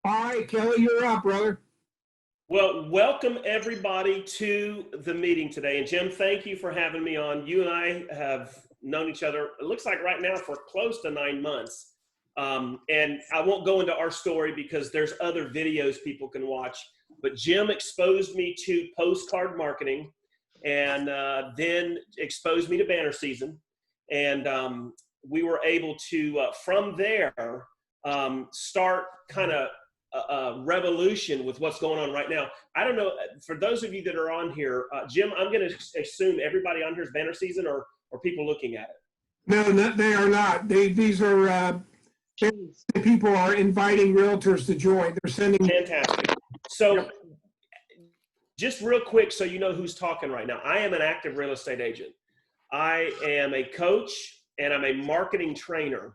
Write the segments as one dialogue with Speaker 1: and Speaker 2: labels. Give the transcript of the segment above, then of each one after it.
Speaker 1: All right, Kelly, you're up, brother.
Speaker 2: Well, welcome everybody to the meeting today. And Jim, thank you for having me on. You and I have known each other, it looks like right now, for close to 9 months. And I won't go into our story because there's other videos people can watch. But Jim exposed me to postcard marketing and then exposed me to BannerSeason. And we were able to, from there, start kind of a revolution with what's going on right now. I don't know, for those of you that are on here, Jim, I'm going to assume everybody on here is BannerSeason or people looking at it.
Speaker 1: No, they are not. These are people are inviting realtors to join. They're sending.
Speaker 2: Fantastic. So just real quick, so you know who's talking right now. I am an active real estate agent. I am a coach and I'm a marketing trainer.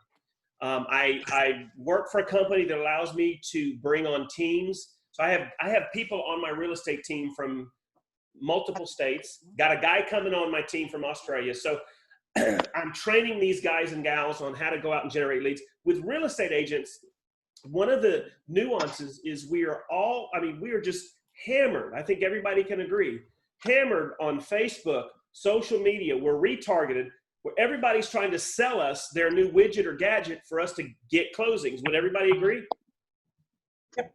Speaker 2: I work for a company that allows me to bring on teams. So I have people on my real estate team from multiple states. Got a guy coming on my team from Australia. So I'm training these guys and gals on how to go out and generate leads. With real estate agents, one of the nuances is we are just hammered. I think everybody can agree. Hammered on Facebook, social media. We're retargeted. Where everybody's trying to sell us their new widget or gadget for us to get closings. Would everybody agree? Yep.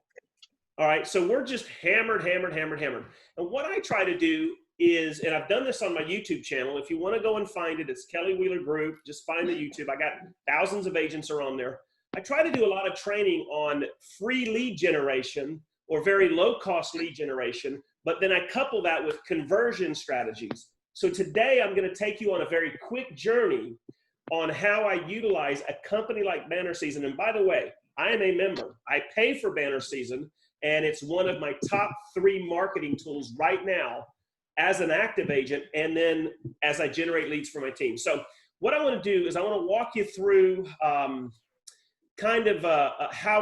Speaker 2: All right, so we're just hammered. And what I try to do is, and I've done this on my YouTube channel, if you wanna go and find it, it's Kelly Wheeler Group, just find the YouTube. I got thousands of agents are on there. I try to do a lot of training on free lead generation or very low cost lead generation, but then I couple that with conversion strategies. So today I'm going to take you on a very quick journey on how I utilize a company like BannerSeason. And by the way, I am a member. I pay for BannerSeason, and it's one of my top 3 marketing tools right now as an active agent and then as I generate leads for my team. So what I want to do is I want to walk you through how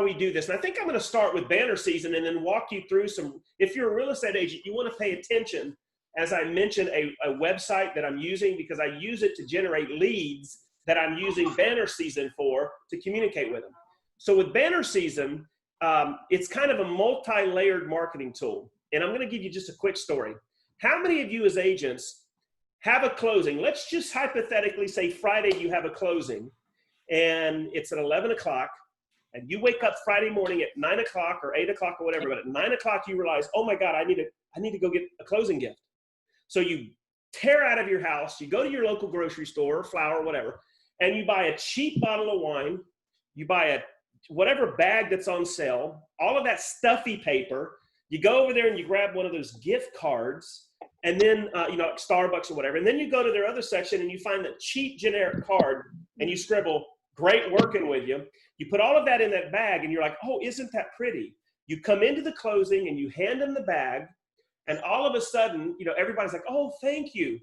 Speaker 2: we do this. And I think I'm going to start with BannerSeason and then walk you through some, if you're a real estate agent, you want to pay attention. As I mentioned, a website that I'm using because I use it to generate leads that I'm using BannerSeason for to communicate with them. So with BannerSeason, it's kind of a multi-layered marketing tool. And I'm going to give you just a quick story. How many of you as agents have a closing? Let's just hypothetically say Friday you have a closing and it's at 11 o'clock and you wake up Friday morning at 9 o'clock or 8 o'clock or whatever, but at 9 o'clock you realize, oh my God, I need to go get a closing gift. So you tear out of your house, you go to your local grocery store, flour, whatever, and you buy a cheap bottle of wine, you buy whatever bag that's on sale, all of that stuffy paper, you go over there and you grab one of those gift cards, and then, Starbucks or whatever, and then you go to their other section and you find that cheap generic card and you scribble, great working with you. You put all of that in that bag and you're like, oh, isn't that pretty? You come into the closing and you hand them the bag, and all of a sudden, everybody's like, oh, thank you.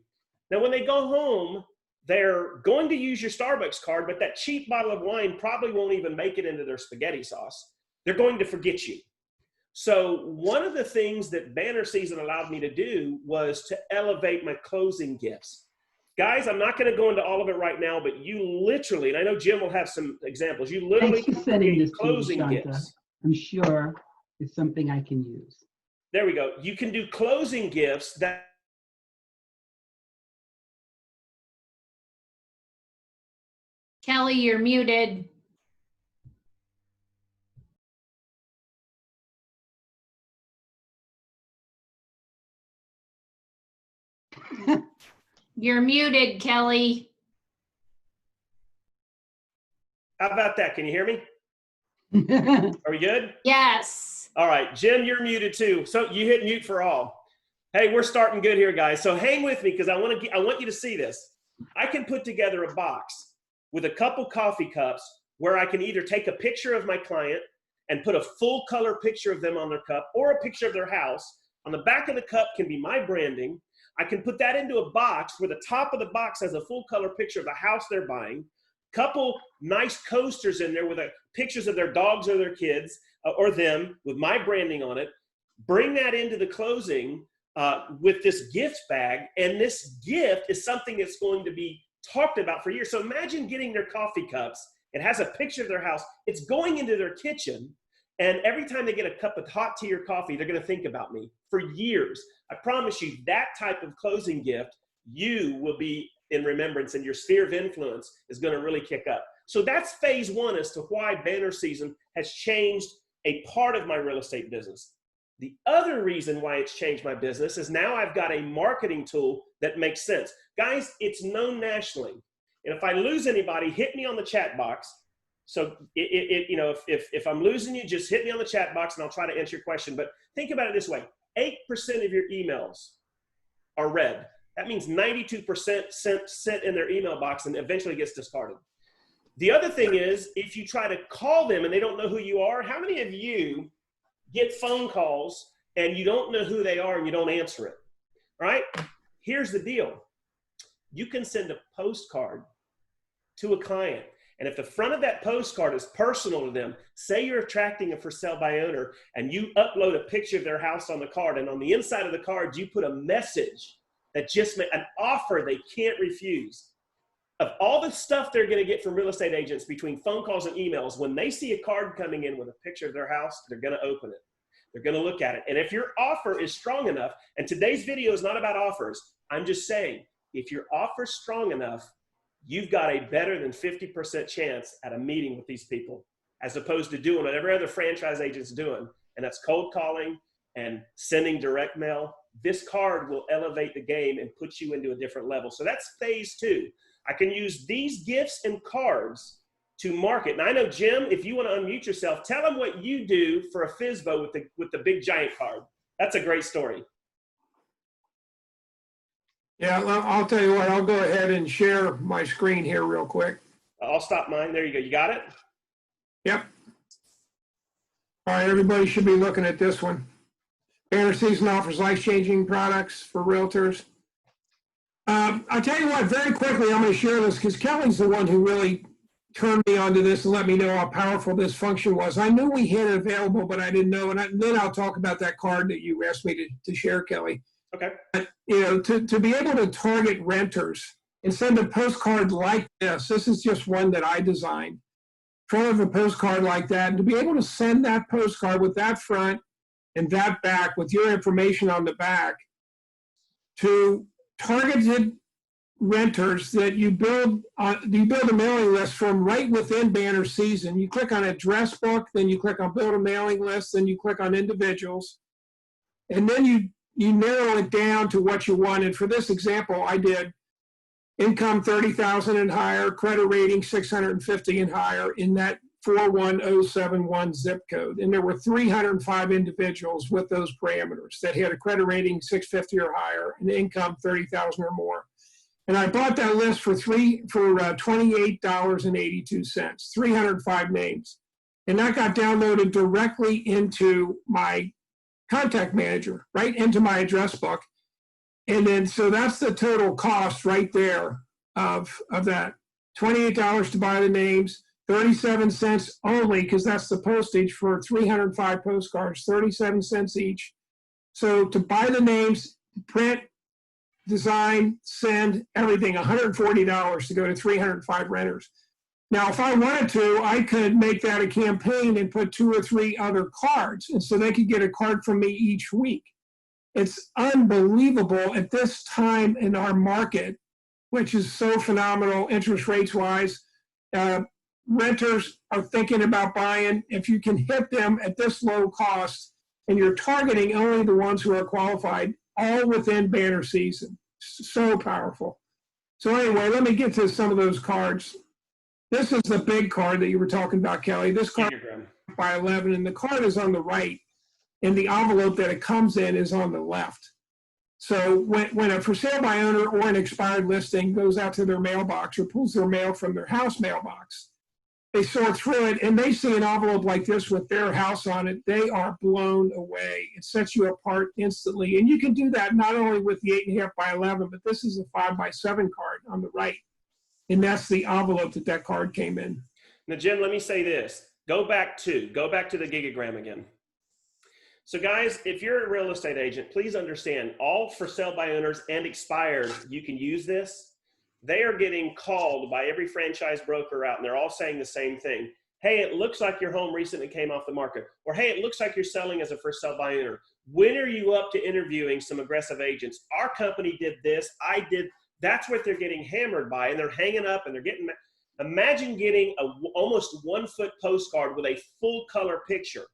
Speaker 2: Now, when they go home, they're going to use your Starbucks card, but that cheap bottle of wine probably won't even make it into their spaghetti sauce. They're going to forget you. So one of the things that BannerSeason allowed me to do was to elevate my closing gifts. Guys, I'm not going to go into all of it right now, but you literally, and I know Jim will have some examples, you literally
Speaker 3: Thanks for sending this
Speaker 2: closing
Speaker 3: to me, Shanta.
Speaker 2: gifts.
Speaker 3: I'm sure it's something I can use.
Speaker 2: There we go. You can do closing gifts that
Speaker 4: Kelly, you're muted. You're muted, Kelly.
Speaker 2: How about that? Can you hear me? Are we good?
Speaker 4: Yes.
Speaker 2: All right, Jim, you're muted too. So you hit mute for all. Hey, we're starting good here, guys. So hang with me because I want you to see this. I can put together a box with a couple coffee cups where I can either take a picture of my client and put a full color picture of them on their cup or a picture of their house. On the back of the cup can be my branding. I can put that into a box where the top of the box has a full color picture of the house they're buying. Couple nice coasters in there with pictures of their dogs or their kids or them with my branding on it. Bring that into the closing with this gift bag, and this gift is something that's going to be talked about for years. So imagine getting their coffee cups It has a picture of their house. It's going into their kitchen. And every time they get a cup of hot tea or coffee, they're going to think about me for years. I promise you that type of closing gift, you will be in remembrance and your sphere of influence is going to really kick up. So that's phase one as to why Banner Season has changed a part of my real estate business. The other reason why it's changed my business is now I've got a marketing tool that makes sense. Guys, it's known nationally. And if I lose anybody, hit me on the chat box. So if I'm losing you, just hit me on the chat box and I'll try to answer your question. But think about it this way. 8% of your emails are read. That means 92% sent in their email box and eventually gets discarded. The other thing is, if you try to call them and they don't know who you are, how many of you get phone calls and you don't know who they are and you don't answer it, right? Here's the deal. You can send a postcard to a client. And if the front of that postcard is personal to them, say you're attracting a for sale by owner and you upload a picture of their house on the card, and on the inside of the card, you put a message that just an offer they can't refuse. Of all the stuff they're going to get from real estate agents between phone calls and emails, when they see a card coming in with a picture of their house, they're going to open it. They're going to look at it. And if your offer is strong enough, and today's video is not about offers, I'm just saying, if your offer is strong enough, you've got a better than 50% chance at a meeting with these people, as opposed to doing what every other franchise agent's doing, and that's cold calling and sending direct mail. This card will elevate the game and put you into a different level. So that's phase two. I can use these gifts and cards to market. And I know, Jim, if you want to unmute yourself, tell them what you do for a FSBO with the big giant card. That's a great story.
Speaker 1: Yeah, I'll tell you what, I'll go ahead and share my screen here real quick.
Speaker 2: I'll stop mine. There you go. You got it?
Speaker 1: Yep. All right, everybody should be looking at this one. BannerSeason offers life-changing products for realtors. I'll tell you what, very quickly, I'm going to share this because Kelly's the one who really turned me onto this and let me know how powerful this function was. I knew we had it available, but I didn't know. And then I'll talk about that card that you asked me to share, Kelly.
Speaker 2: Okay.
Speaker 1: But, you know, to be able to target renters and send a postcard like this is just one that I designed. Front of a postcard like that, and to be able to send that postcard with that front and that back with your information on the back to targeted renters that you build a mailing list from right within Banner Season. You click on address book, then you click on build a mailing list, then you click on individuals, and then you narrow it down to what you want. And for this example, I did income 30,000 and higher, credit rating 650 and higher in that 41071 zip code. And there were 305 individuals with those parameters that had a credit rating 650 or higher and income 30,000 or more. And I bought that list for $28.82, 305 names. And that got downloaded directly into my contact manager, right into my address book. And then, so that's the total cost right there of that. $28 to buy the names, 37 cents only, because that's the postage for 305 postcards, 37 cents each. So to buy the names, print, design, send, everything, $140 to go to 305 renters. Now, if I wanted to, I could make that a campaign and put 2 or 3 other cards, and so they could get a card from me each week. It's unbelievable at this time in our market, which is so phenomenal interest rates wise. Renters are thinking about buying. If you can hit them at this low cost and you're targeting only the ones who are qualified, all within Banner Season. So powerful. So anyway, let me get to some of those cards. This is the big card that you were talking about, Kelly. This card by 11, and the card is on the right, and the envelope that it comes in is on the left. So when a for sale by owner or an expired listing goes out to their mailbox or pulls their mail from their house mailbox, they sort through it and they see an envelope like this with their house on it, they are blown away. It sets you apart instantly. And you can do that not only with the 8.5 by 11, but this is a 5 by 7 card on the right. And that's the envelope that card came in.
Speaker 2: Now, Jim, let me say this. Go back to the gigagram again. So guys, if you're a real estate agent, please understand all for sale by owners and expired, you can use this. they are getting called by every franchise broker out, and they're all saying the same thing. Hey, it looks like your home recently came off the market. Or, hey, it looks like you're selling as a first sell by owner. When are you up to interviewing some aggressive agents? Our company did this. I did. That's what they're getting hammered by, and they're hanging up, and they're getting. Imagine getting a almost 1 foot postcard with a full color picture.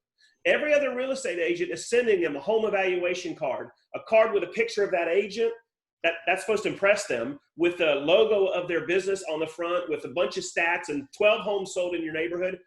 Speaker 2: Every other real estate agent is sending them a home evaluation card, a card with a picture of that agent. That's supposed to impress them, with the logo of their business on the front, with a bunch of stats and 12 homes sold in your neighborhood.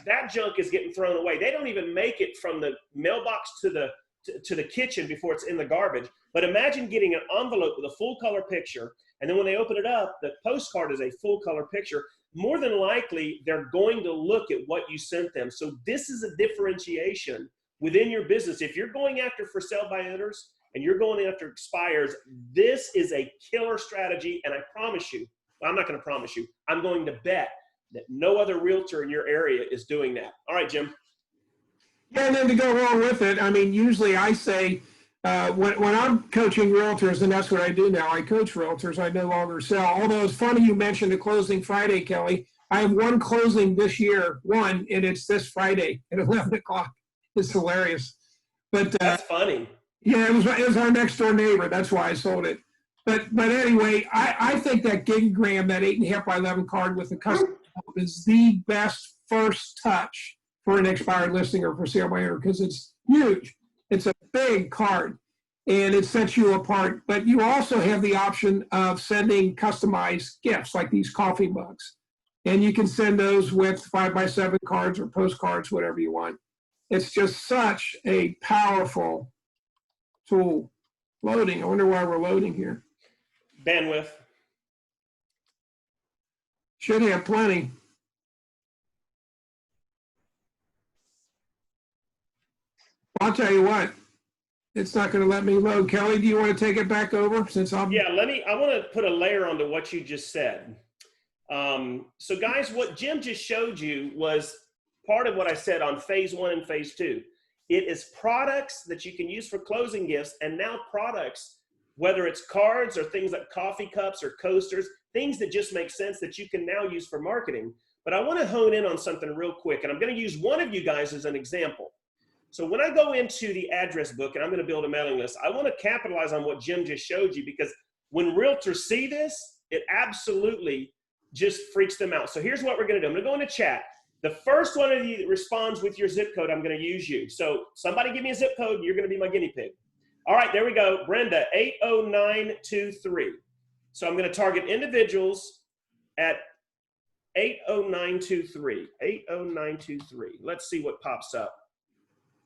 Speaker 2: That junk is getting thrown away. They don't even make it from the mailbox to the kitchen before it's in the garbage. But imagine getting an envelope with a full color picture, and then when they open it up, the postcard is a full color picture. More than likely, they're going to look at what you sent them. So this is a differentiation within your business. If you're going after for sale by owners, and you're going after expires, this is a killer strategy. And I promise you, well, I'm not going to promise you, I'm going to bet that no other realtor in your area is doing that. All right, Jim.
Speaker 1: Yeah, and then to go along with it, I mean, usually I say, when I'm coaching realtors, and that's what I do now, I coach realtors, I no longer sell. Although it's funny you mentioned the closing Friday, Kelly. I have one closing this year, and it's this Friday at 11 o'clock. It's hilarious. But
Speaker 2: that's funny.
Speaker 1: Yeah, it was our next door neighbor. That's why I sold it. But anyway, I think that gigagram, that 8.5 by 11 card with the custom is the best first touch for an expired listing or for sale by owner, because it's huge. It's a big card and it sets you apart. But you also have the option of sending customized gifts like these coffee mugs. And you can send those with 5x7 cards or postcards, whatever you want. It's just such a powerful tool. Loading. I wonder why we're loading here.
Speaker 2: Bandwidth.
Speaker 1: Should have plenty. I'll tell you what, it's not going to let me load. Kelly, do you want to take it back over since I'm...
Speaker 2: Yeah, I want to put a layer onto what you just said. So guys, what Jim just showed you was part of what I said on phase 1 and phase 2. It is products that you can use for closing gifts, and now products, whether it's cards or things like coffee cups or coasters, things that just make sense that you can now use for marketing. But I want to hone in on something real quick, and I'm going to use one of you guys as an example. So when I go into the address book and I'm going to build a mailing list, I want to capitalize on what Jim just showed you, because when realtors see this, it absolutely just freaks them out. So here's what we're going to do. I'm going to go into chat. The first one of you that responds with your zip code, I'm going to use you. So somebody give me a zip code, and you're going to be my guinea pig. All right, there we go. Brenda, 80923. So I'm going to target individuals at 80923. 80923. Let's see what pops up.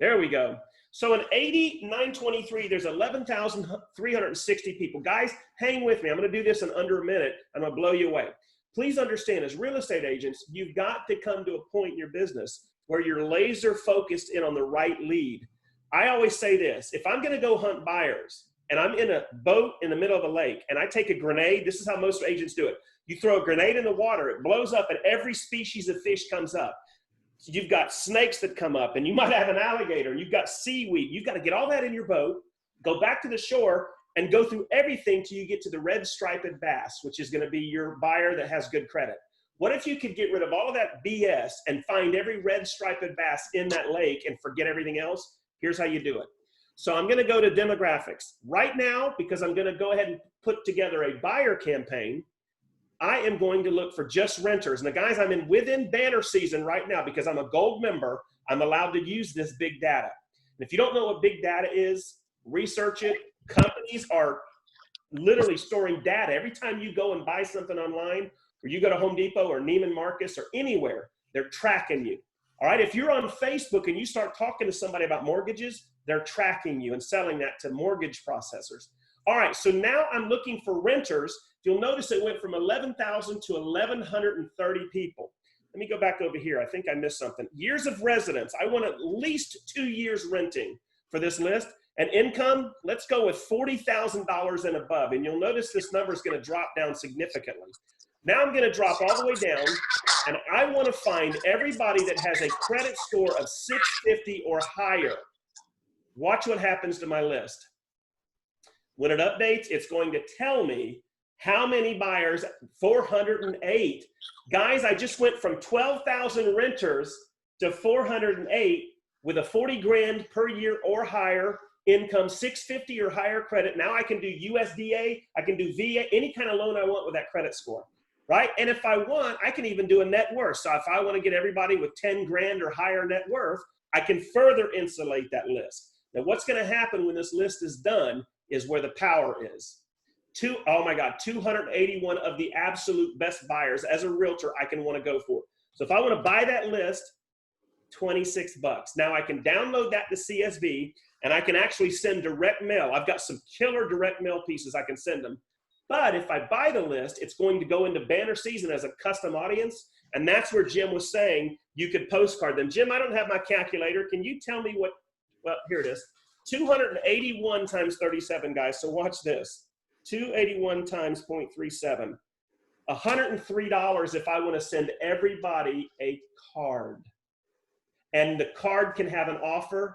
Speaker 2: There we go. So in 80923, there's 11,360 people. Guys, hang with me. I'm going to do this in under a minute. I'm going to blow you away. Please understand, as real estate agents, you've got to come to a point in your business where you're laser focused in on the right lead. I always say this: if I'm going to go hunt buyers and I'm in a boat in the middle of a lake and I take a grenade, this is how most agents do it. You throw a grenade in the water, it blows up, and every species of fish comes up. So you've got snakes that come up, and you might have an alligator, and you've got seaweed. You've got to get all that in your boat, go back to the shore, and go through everything till you get to the red striped bass, which is going to be your buyer that has good credit. What if you could get rid of all of that BS and find every red striped bass in that lake and forget everything else? Here's how you do it. So I'm going to go to demographics. Right now, because I'm going to go ahead and put together a buyer campaign, I am going to look for just renters. And the guys, I'm in within banner season right now because I'm a gold member. I'm allowed to use this big data. And if you don't know what big data is, research it. Companies are literally storing data. Every time you go and buy something online, or you go to Home Depot or Neiman Marcus or anywhere, they're tracking you. All right, if you're on Facebook and you start talking to somebody about mortgages, they're tracking you and selling that to mortgage processors. All right, so now I'm looking for renters. You'll notice it went from 11,000 to 1,130 people. Let me go back over here. I think I missed something. Years of residence. I want at least 2 years renting for this list. And income, let's go with $40,000 and above. And you'll notice this number is going to drop down significantly. Now I'm going to drop all the way down, and I want to find everybody that has a credit score of 650 or higher. Watch what happens to my list. When it updates, it's going to tell me How many buyers? 408. Guys, I just went from 12,000 renters to 408 with a 40 grand per year or higher income, 650 or higher credit. Now I can do USDA, I can do VA, any kind of loan I want with that credit score, right? And if I want, I can even do a net worth. So if I want to get everybody with 10 grand or higher net worth, I can further insulate that list. Now what's going to happen when this list is done is where the power is. 281 of the absolute best buyers as a realtor I can want to go for. So if I want to buy that list, $26. Now I can download that to CSV and I can actually send direct mail. I've got some killer direct mail pieces I can send them. But if I buy the list, it's going to go into BannerSeason as a custom audience. And that's where Jim was saying you could postcard them. Jim, I don't have my calculator. Can you tell me what, well, here it is. 281 times 37, guys. So watch this. 281 times 0.37. $103 if I want to send everybody a card. And the card can have an offer,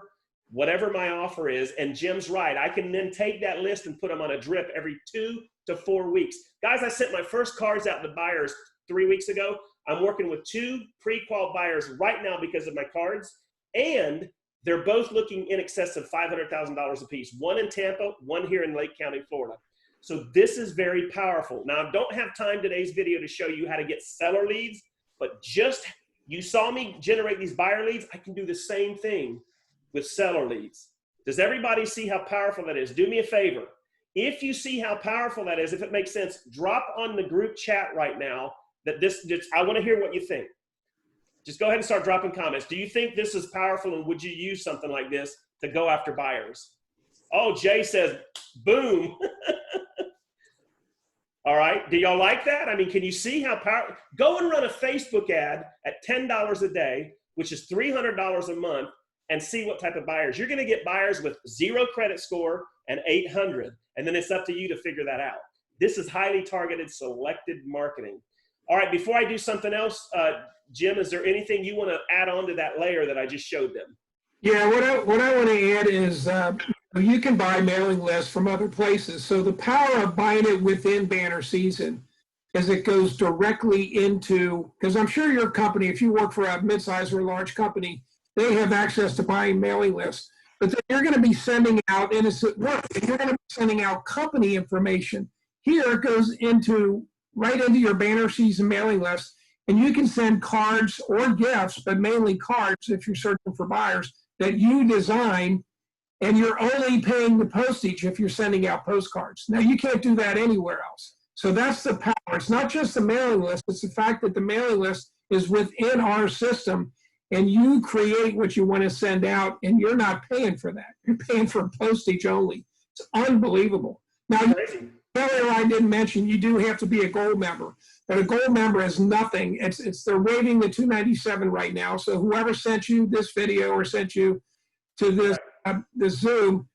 Speaker 2: whatever my offer is. And Jim's right. I can then take that list and put them on a drip every 2 to 4 weeks. Guys, I sent my first cards out to buyers 3 weeks ago. I'm working with 2 pre-qual buyers right now because of my cards. And they're both looking in excess of $500,000 a piece. One in Tampa, one here in Lake County, Florida. So this is very powerful. Now, I don't have time today's video to show you how to get seller leads, but just, you saw me generate these buyer leads. I can do the same thing with seller leads. Does everybody see how powerful that is? Do me a favor. If you see how powerful that is, if it makes sense, drop on the group chat right now that I want to hear what you think. Just go ahead and start dropping comments. Do you think this is powerful and would you use something like this to go after buyers? Oh, Jay says, boom. All right, do y'all like that? I mean, can you see how powerful? Go and run a Facebook ad at $10 a day, which is $300 a month, and see what type of buyers. You're gonna get buyers with 0 credit score and 800, and then it's up to you to figure that out. This is highly targeted, selected marketing. All right, before I do something else, Jim, is there anything you wanna add on to that layer that I just showed them?
Speaker 1: Yeah, what I want to add is you can buy mailing lists from other places. So the power of buying it within BannerSeason is it goes directly into, because I'm sure your company, if you work for a mid-sized or large company, they have access to buying mailing lists. But then you're going to be sending out innocent work. You're going to be sending out company information. Here it goes right into your BannerSeason mailing list, and you can send cards or gifts, but mainly cards if you're searching for buyers that you design, and you're only paying the postage if you're sending out postcards. Now, you can't do that anywhere else. So that's the power. It's not just the mailing list. It's the fact that the mailing list is within our system, and you create what you want to send out, and you're not paying for that. You're paying for postage only. It's unbelievable. Now, earlier I didn't mention you do have to be a gold member, but a gold member is nothing. They're waiving the $297 right now. So whoever sent you this video or sent you to this Zoom,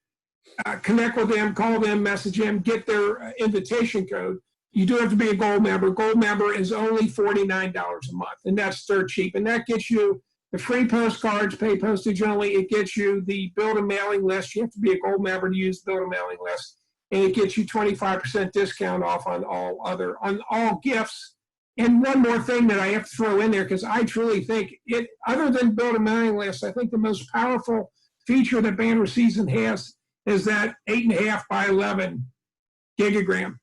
Speaker 1: connect with them, call them, message them, get their invitation code. You do have to be a gold member. Gold member is only $49 a month, and that's dirt cheap. And that gets you the free postcards, pay postage only. It gets you the build a mailing list. You have to be a gold member to use build a mailing list. And it gets you 25% discount off on all gifts. And one more thing that I have to throw in there, because I truly think other than build a mailing list, I think the most powerful feature that BannerSeason has is that 8.5 by 11 gigagram.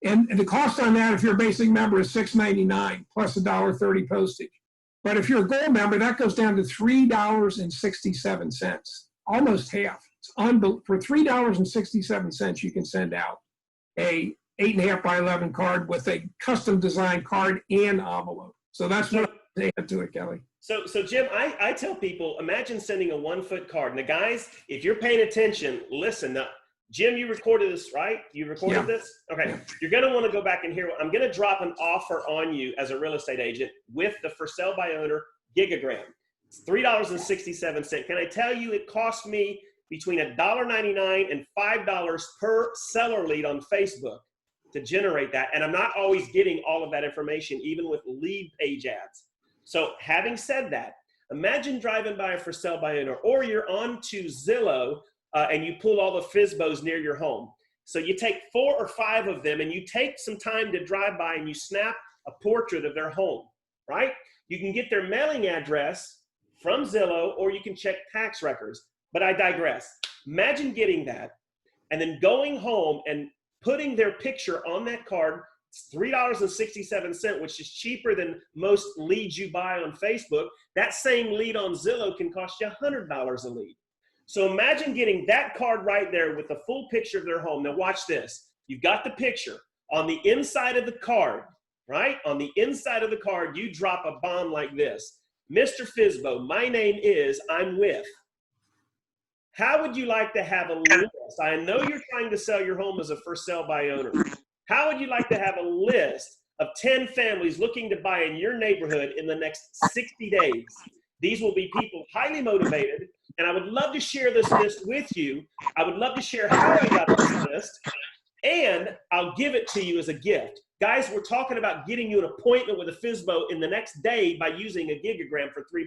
Speaker 1: And the cost on that, if you're a basic member, is $6.99 plus $1.30 postage. But if you're a gold member, that goes down to $3.67, almost half. It's for $3.67, you can send out a 8.5 by 11 card with a custom designed card and envelope. So that's what I add to it, Kelly.
Speaker 2: So Jim, I tell people, imagine sending a 1-foot card. Now, guys, if you're paying attention, listen. Now, Jim, you recorded this, right? You recorded this? Okay. Yeah. You're going to want to go back and hear. I'm going to drop an offer on you as a real estate agent with the for sale by owner gigagram. It's $3.67. Can I tell you it cost me between $1.99 and $5 per seller lead on Facebook to generate that. And I'm not always getting all of that information, even with lead page ads. So having said that, imagine driving by a for sale by owner, or you're on to Zillow and you pull all the FSBOs near your home. So you take 4 or 5 of them and you take some time to drive by and you snap a portrait of their home, right? You can get their mailing address from Zillow, or you can check tax records, but I digress. Imagine getting that and then going home and putting their picture on that card. It's $3.67, which is cheaper than most leads you buy on Facebook. That same lead on Zillow can cost you $100 a lead. So imagine getting that card right there with the full picture of their home. Now watch this. You've got the picture. On the inside of the card, right? On the inside of the card, you drop a bomb like this. Mr. Fizbo, my name is, I'm with. How would you like to have a list? I know you're trying to sell your home as a for sale by owner. How would you like to have a list of 10 families looking to buy in your neighborhood in the next 60 days? These will be people highly motivated, and I would love to share this list with you. I would love to share how I got this list, and I'll give it to you as a gift. Guys, we're talking about getting you an appointment with a Fizbo in the next day by using a gigagram for $3.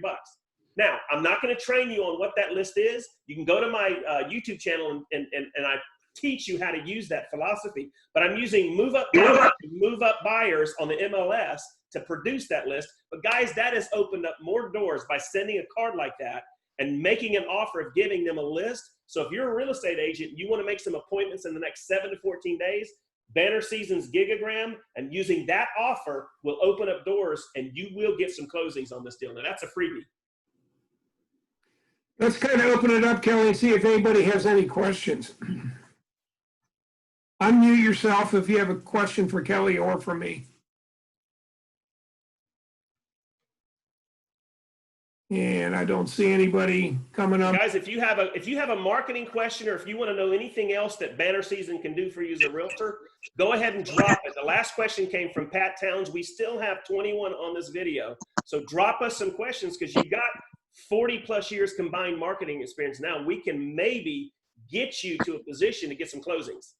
Speaker 2: Now, I'm not going to train you on what that list is. You can go to my YouTube channel and I teach you how to use that philosophy. But I'm using move up buyers on the MLS to produce that list. But guys, that has opened up more doors by sending a card like that and making an offer of giving them a list. So if you're a real estate agent, you want to make some appointments in the next 7 to 14 days, BannerSeason's gigagram and using that offer will open up doors and you will get some closings on this deal. Now that's a freebie.
Speaker 1: Let's kind of open it up, Kelly, and see if anybody has any questions. Unmute yourself if you have a question for Kelly or for me. And I don't see anybody coming up.
Speaker 2: Guys, if you have a marketing question or if you want to know anything else that BannerSeason can do for you as a realtor, go ahead and drop it. The last question came from Pat Towns. We still have 21 on this video. So drop us some questions because you've got 40 plus years combined marketing experience. Now we can maybe get you to a position to get some closings.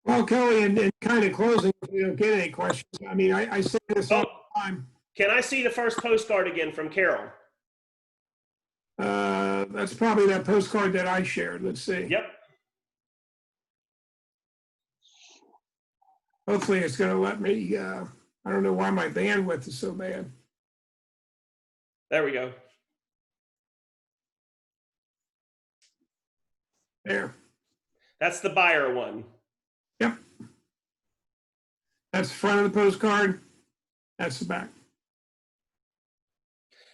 Speaker 1: Well, Kelly, and kind of closing, if we don't get any questions. I mean, I say this all the time.
Speaker 2: Can I see the first postcard again from Carol?
Speaker 1: That's probably that postcard that I shared. Let's see.
Speaker 2: Yep.
Speaker 1: Hopefully it's going to let me, I don't know why my bandwidth is so bad.
Speaker 2: There we go.
Speaker 1: There.
Speaker 2: That's the buyer one.
Speaker 1: Yep. That's the front of the postcard. That's the back.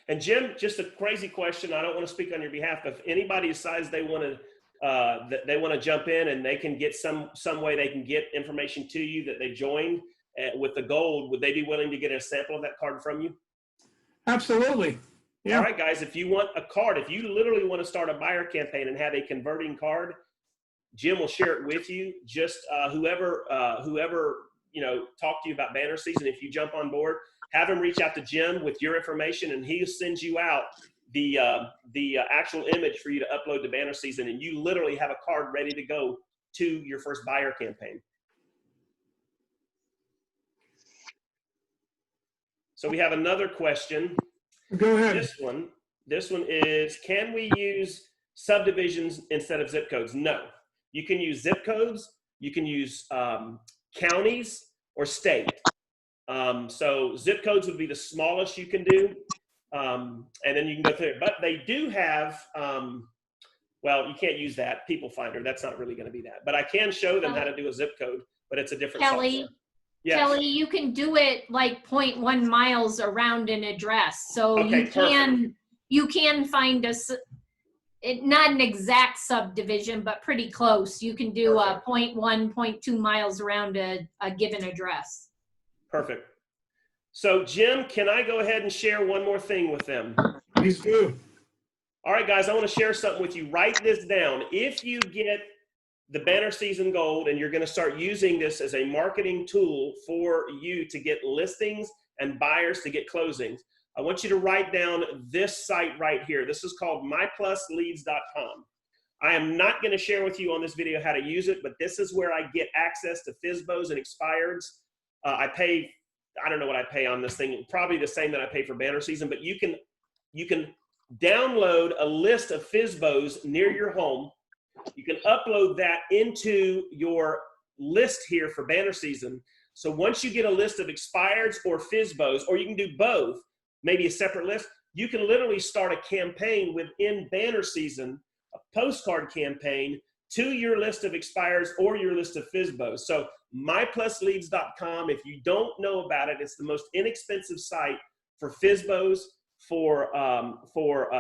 Speaker 2: And Jim, just a crazy question. I don't want to speak on your behalf, but if anybody decides they want to jump in and they can get some way they can get information to you that they joined with the gold, would they be willing to get a sample of that card from you? Absolutely. Yeah. All right, guys, if you want a card, if you literally want to start a buyer campaign and have a converting card, Jim will share it with you. Just whoever talk to you about BannerSeason, if you jump on board, have him reach out to Jim with your information, and he sends you out the actual image for you to upload to BannerSeason, and you literally have a card ready to go to your first buyer campaign. So we have another question.
Speaker 1: Go ahead.
Speaker 2: This one is, can we use subdivisions instead of zip codes? No. You can use zip codes, you can use counties or state. So zip codes would be the smallest you can do. And then you can go through it. But they do have, well, you can't use that, People Finder. That's not really going to be that. But I can show them how to do a zip code, but it's a different software. Yes.
Speaker 4: Kelly, you can do it like 0.1 miles around an address. So okay, you can find not an exact subdivision, but pretty close. You can do a 0.1, 0.2 miles around a given address.
Speaker 2: Perfect. So Jim, can I go ahead and share one more thing with them?
Speaker 1: Please do.
Speaker 2: All right, guys, I want to share something with you. Write this down. If you get the BannerSeason Gold and you're going to start using this as a marketing tool for you to get listings and buyers to get closings, I want you to write down this site right here. This is called myplusleads.com. I am not going to share with you on this video how to use it, but this is where I get access to FSBOs and expireds. I pay, I don't know what I pay on this thing, probably the same that I pay for BannerSeason, but you can download a list of FSBOs near your home. You can upload that into your list here for banner season. So once you get a list of expireds or FSBOs, or you can do both, maybe a separate list, you can literally start a campaign within banner season, a postcard campaign to your list of expires or your list of FSBOs. So myplusleads.com, if you don't know about it, it's the most inexpensive site for FSBOs, for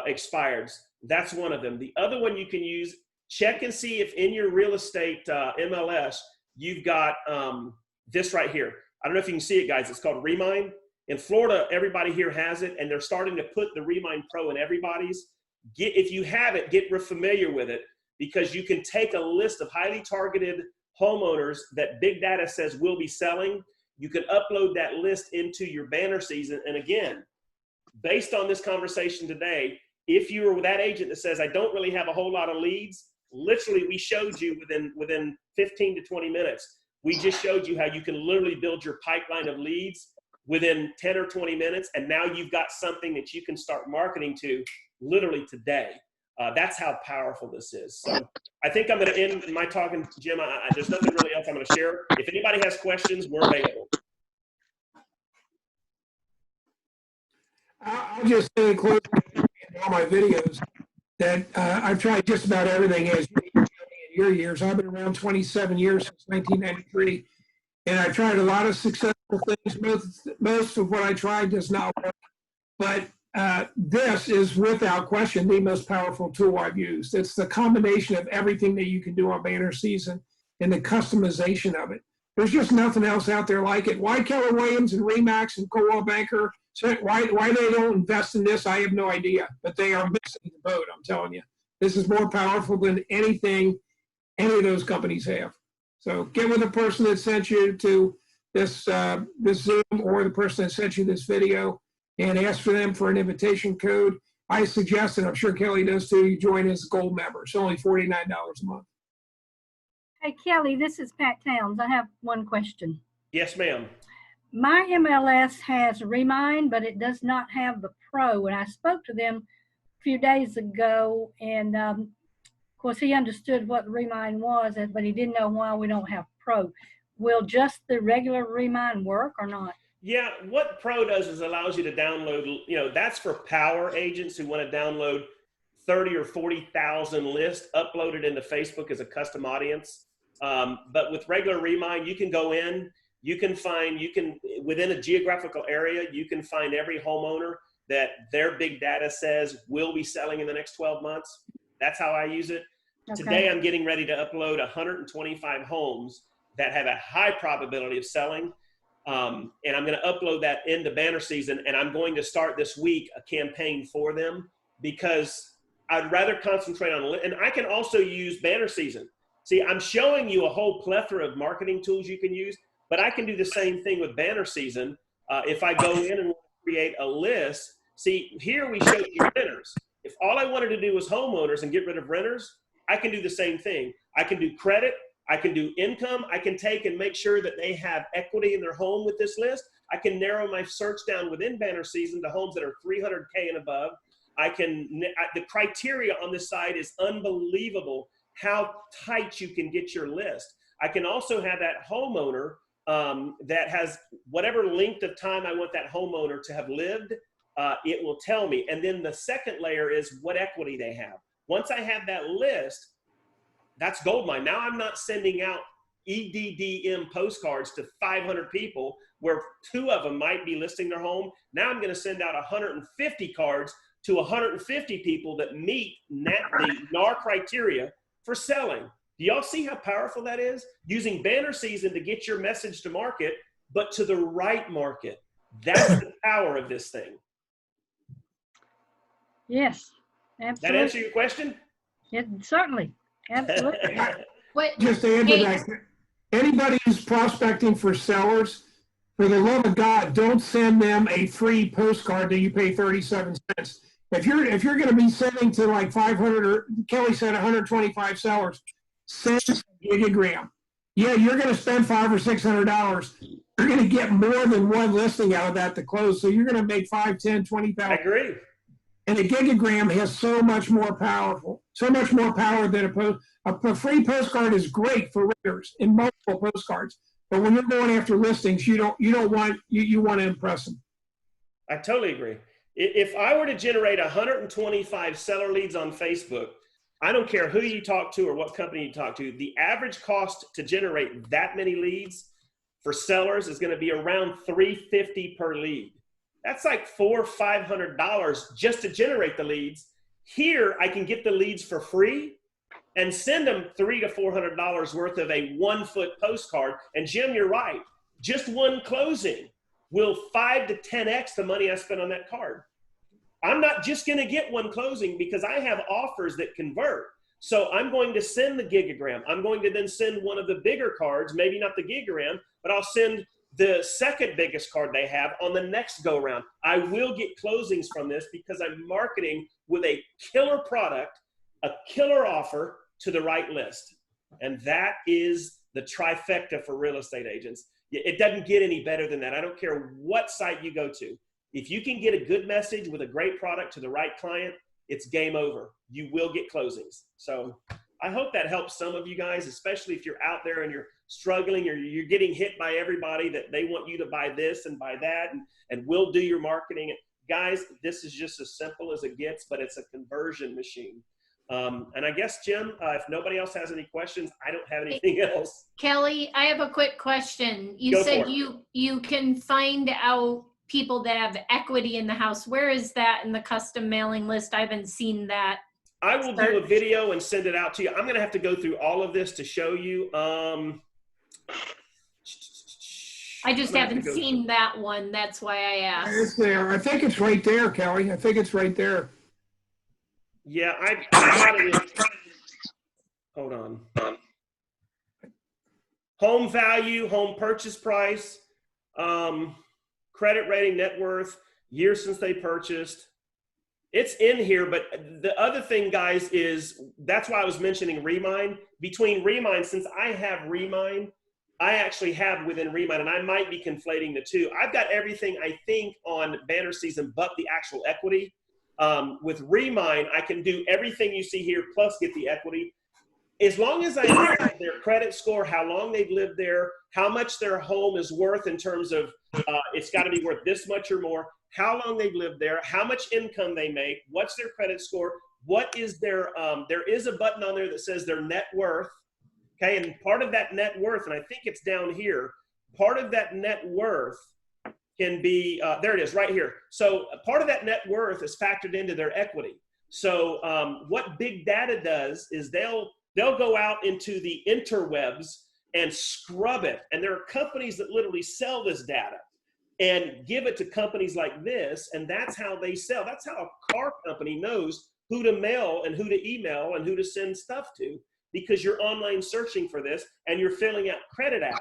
Speaker 2: expireds. That's one of them. The other one you can use, check and see if in your real estate MLS, you've got this right here. I don't know if you can see it, guys. It's called ReMine. In Florida, everybody here has it, and they're starting to put the ReMine Pro in everybody's. If you have it, get familiar with it, because you can take a list of highly targeted homeowners that big data says will be selling. You can upload that list into your banner season. And again, based on this conversation today, if you were that agent that says, I don't really have a whole lot of leads, literally we showed you within 15 to 20 minutes, we just showed you how you can literally build your pipeline of leads within 10 or 20 minutes. And now you've got something that you can start marketing to literally today. That's how powerful this is. So I think I'm going to end my talking, Jim. There's nothing really else I'm going to share. If anybody has questions, we're available.
Speaker 1: I'll just say in closing in all my videos that I've tried just about everything as in your years. I've been around 27 years since 1993, and I've tried a lot of successful things. Most of what I tried does not work, but this is without question the most powerful tool I've used. It's the combination of everything that you can do on banner season and the customization of it. There's just nothing else out there like it. Why Keller Williams and RE/MAX and Coldwell Banker, so why they don't invest in this, I have no idea. But they are missing the boat, I'm telling you. This is more powerful than anything any of those companies have. So get with the person that sent you to this Zoom, or the person that sent you this video, and ask for them for an invitation code. I suggest, and I'm sure Kelly does too, you join as a gold member. It's only $49 a month.
Speaker 5: Hey, Kelly, this is Pat Towns. I have one question.
Speaker 2: Yes, ma'am.
Speaker 5: My MLS has ReMine, but it does not have the Pro. And I spoke to them a few days ago, and of course, he understood what ReMine was, but he didn't know why we don't have Pro. Will just the regular ReMine work or not?
Speaker 2: Yeah, what Pro does is allows you to download, that's for power agents who want to download 30 or 40,000 lists, upload it into Facebook as a custom audience. But with regular ReMine, you can go in, within a geographical area, you can find every homeowner that their big data says will be selling in the next 12 months. That's how I use it. Okay. Today, I'm getting ready to upload 125 homes that have a high probability of selling. And I'm going to upload that into banner season, and I'm going to start this week a campaign for them, because I'd rather concentrate on, and I can also use banner season. See, I'm showing you a whole plethora of marketing tools you can use, but I can do the same thing with banner season. If I go in and create a list, see, here we showed you renters. If all I wanted to do was homeowners and get rid of renters, I can do the same thing. I can do credit. I can do income. I can take and make sure that they have equity in their home with this list. I can narrow my search down within banner season to homes that are 300K and above. The criteria on this side is unbelievable how tight you can get your list. I can also have that homeowner that has whatever length of time I want that homeowner to have lived. It will tell me. And then the second layer is what equity they have. Once I have that list, that's goldmine. Now I'm not sending out EDDM postcards to 500 people where 2 of them might be listing their home. Now I'm going to send out 150 cards to 150 people that meet the NAR criteria for selling. Do y'all see how powerful that is? Using banner season to get your message to market, but to the right market. That's the power of this thing.
Speaker 5: Yes, absolutely.
Speaker 2: That answer your question?
Speaker 5: Yeah, certainly. Absolutely.
Speaker 1: Just to add to that, anybody who's prospecting for sellers, for the love of God, don't send them a free postcard that you pay 37 cents. If you're going to be sending to like 500, or Kelly said 125 sellers, send a gigagram. Yeah, you're going to spend $500 or $600. You're going to get more than one listing out of that to close. So you're going to make 5, 10, 20,000.
Speaker 2: I agree.
Speaker 1: And a gigagram has so much more power than a free postcard is great for readers in multiple postcards. But when you're going after listings, you want to impress them.
Speaker 2: I totally agree. If I were to generate 125 seller leads on Facebook, I don't care who you talk to or what company you talk to, the average cost to generate that many leads for sellers is going to be around $350 per lead. That's like $400 or $500 just to generate the leads. Here, I can get the leads for free and send them $300 to $400 worth of a 1-foot postcard. And Jim, you're right. Just one closing will 5 to 10x the money I spent on that card. I'm not just going to get one closing because I have offers that convert. So I'm going to send the gigagram. I'm going to then send one of the bigger cards, maybe not the gigagram, but I'll send the second biggest card they have on the next go round. I will get closings from this because I'm marketing with a killer product, a killer offer to the right list. And that is the trifecta for real estate agents. It doesn't get any better than that. I don't care what site you go to. If you can get a good message with a great product to the right client, it's game over. You will get closings. So I hope that helps some of you guys, especially if you're out there and you're struggling or you're getting hit by everybody that they want you to buy this and buy that and we'll do your marketing. Guys, this is just as simple as it gets, but it's a conversion machine. And I guess, Jim, if nobody else has any questions, I don't have anything else.
Speaker 4: Kelly, I have a quick question. You said you can find out people that have equity in the house. Where is that in the custom mailing list? I haven't seen that.
Speaker 2: I will do a video and send it out to you. I'm going to have to go through all of this to show you.
Speaker 4: I just haven't seen that one. That's why I asked.
Speaker 1: It's there. I think it's right there, Kelly. I think it's right there.
Speaker 2: Yeah, I got it. Hold on. Home value, home purchase price, credit rating, net worth, years since they purchased. It's in here, but the other thing, guys, is that's why I was mentioning ReMine. Between ReMine, since I have ReMine, I actually have within ReMine, and I might be conflating the two. I've got everything, I think, on BannerSeason but the actual equity. With ReMine, I can do everything you see here, plus get the equity. As long as I know their credit score, how long they've lived there, how much their home is worth in terms of it's got to be worth this much or more, how long they've lived there, how much income they make, what's their credit score, what is their, there is a button on there that says their net worth, okay, and part of that net worth, and I think it's down here, part of that net worth can be, there it is right here. So part of that net worth is factored into their equity. So what big data does is they'll go out into the interwebs and scrub it. And there are companies that literally sell this data and give it to companies like this. And that's how they sell. That's how a car company knows who to mail and who to email and who to send stuff to, because you're online searching for this and you're filling out credit apps.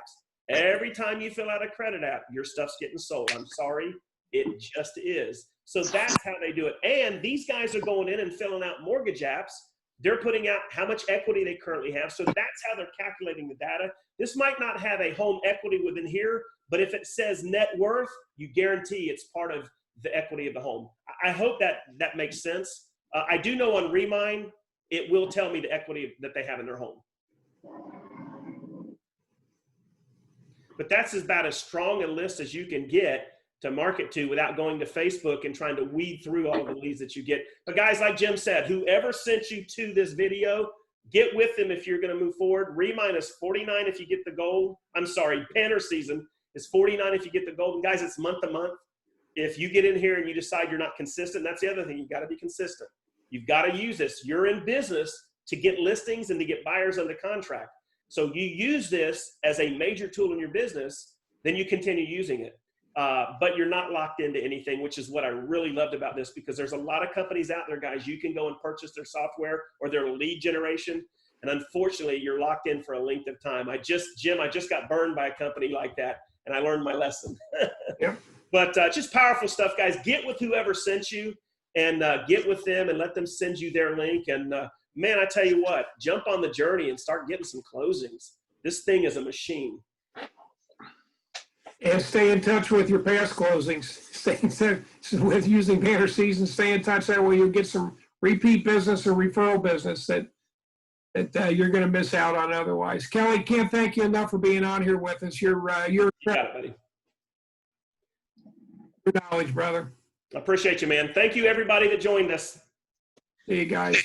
Speaker 2: Every time you fill out a credit app, your stuff's getting sold. I'm sorry, it just is. So that's how they do it. And these guys are going in and filling out mortgage apps. They're putting out how much equity they currently have. So that's how they're calculating the data. This might not have a home equity within here, but if it says net worth, you guarantee it's part of the equity of the home. I hope that makes sense. I do know on ReMine, it will tell me the equity that they have in their home. But that's about as strong a list as you can get to market to without going to Facebook and trying to weed through all of the leads that you get. But guys, like Jim said, whoever sent you to this video, get with them if you're going to move forward. ReMine is $49 if you get the gold. I'm sorry, BannerSeason is $49 if you get the gold. And guys, it's month to month. If you get in here and you decide you're not consistent, that's the other thing. You've got to be consistent. You've got to use this. You're in business to get listings and to get buyers under contract. So you use this as a major tool in your business, then you continue using it. But you're not locked into anything, which is what I really loved about this, because there's a lot of companies out there, guys, you can go and purchase their software or their lead generation. And unfortunately, you're locked in for a length of time. Jim, I just got burned by a company like that, and I learned my lesson.
Speaker 1: Yeah.
Speaker 2: But just powerful stuff, guys. Get with whoever sent you and get with them and let them send you their link. And man, I tell you what, jump on the journey and start getting some closings. This thing is a machine.
Speaker 1: And stay in touch with your past closings. Stay in touch with using BannerSeason. Stay in touch. That way you'll get some repeat business or referral business that you're going to miss out on otherwise. Kelly, can't thank you enough for being on here with us. Your
Speaker 2: You got it, buddy.
Speaker 1: knowledge, brother.
Speaker 2: I appreciate you, man. Thank you, everybody that joined us.
Speaker 1: See you guys.